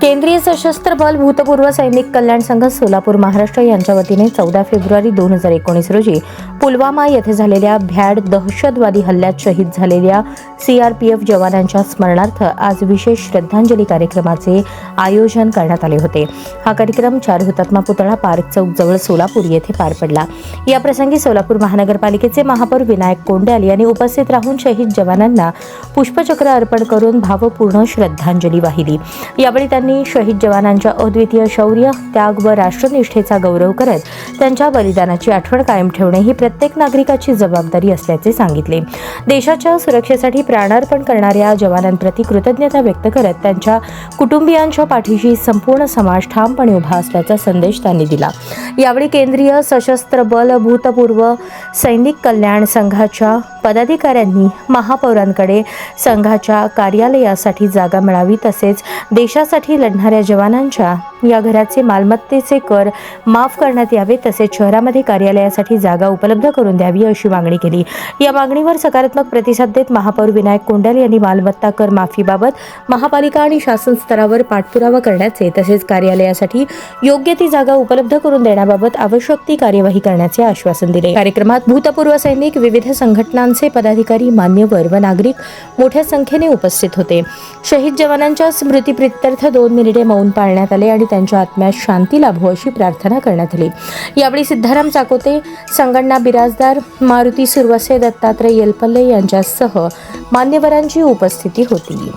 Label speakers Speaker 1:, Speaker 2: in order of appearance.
Speaker 1: केंद्रीय सशस्त्र बल भूतपूर्व सैनिक कल्याण संघ सोलापूर महाराष्ट्र यांच्या वतीने 14 फेब्रुवारी 2019 रोजी पुलवामा येथे झालेल्या भ्याड दहशतवादी हल्ल्यात शहीद झालेल्या सीआरपीएफ जवानांच्या स्मरणार्थ आज विशेष श्रद्धांजली कार्यक्रमाचे आयोजन करण्यात आले होते। हा कार्यक्रम 4 हुतात्मा पुतळा पार्क चौक जवळ सोलापूर येथे पार पडला। या प्रसंगी सोलापूर महानगरपालिकेचे महापौर विनायक कोंडाल यांनी उपस्थित राहून शहीद जवानांना पुष्पचक्र अर्पण करून भावपूर्ण श्रद्धांजली वाहिली। यावेळी त्यांनी शहीद जवानांच्या अद्वितीय शौर्य, त्याग व राष्ट्रनिष्ठेचा गौरव करत त्यांच्या बलिदानाची आठवण कायम ठेवणे ही प्रत्येक नागरिकाची जबाबदारी असल्याचे सांगितले। देशाच्या सुरक्षेसाठी प्राणार्पण करणाऱ्या जवानांप्रती कृतज्ञता व्यक्त करत त्यांच्या कुटुंबियांच्या पाठीशी संपूर्ण समाज ठामपणे उभा असल्याचा संदेश त्यांनी दिला। यावेळी केंद्रीय सशस्त्र बल भूतपूर्व सैनिक कल्याण संघाच्या पदाधिकाऱ्यांनी महापौरांकडे संघाच्या कार्यालयासाठी जागा मिळावी तसेच देशासाठी लढणाऱ्या जवानांच्या या घराचे मालमत्तेचे कर माफ करण्यात यावे तसेच शहरामध्ये कार्यालयासाठी जागा उपलब्ध करून द्यावी अशी मागणी केली। या मागणीवर सकारात्मक प्रतिसाद देत महापौर विनायक कोंडाल यांनी मालमत्ता कर माफीबाबत महापालिका आणि शासन स्तरावर पाठपुरावा करण्याचे तसेच कार्यालयासाठी योग्य ती जागा उपलब्ध करून देण्याबाबत आवश्यक ती कार्यवाही करण्याचे आश्वासन दिले। कार्यक्रमात भूतपूर्व सैनिक, विविध संघटनांचे पदाधिकारी, मान्यवर व नागरिक मोठ्या संख्येने उपस्थित होते। शहीद जवानांच्या स्मृतीप्रित्यर्थ 2 मिनिटे मौन पाळण्यात आले आणि त्यांच्या आत्म्यास शांती लाभो अशी प्रार्थना करण्यात आली। यावेळी सिद्धाराम चाकोते, संगण्णा बिराजदार, मारुती सुरवसे, दत्तात्रय येलपल्ले यांच्यासह मान्यवरांची उपस्थिती होती।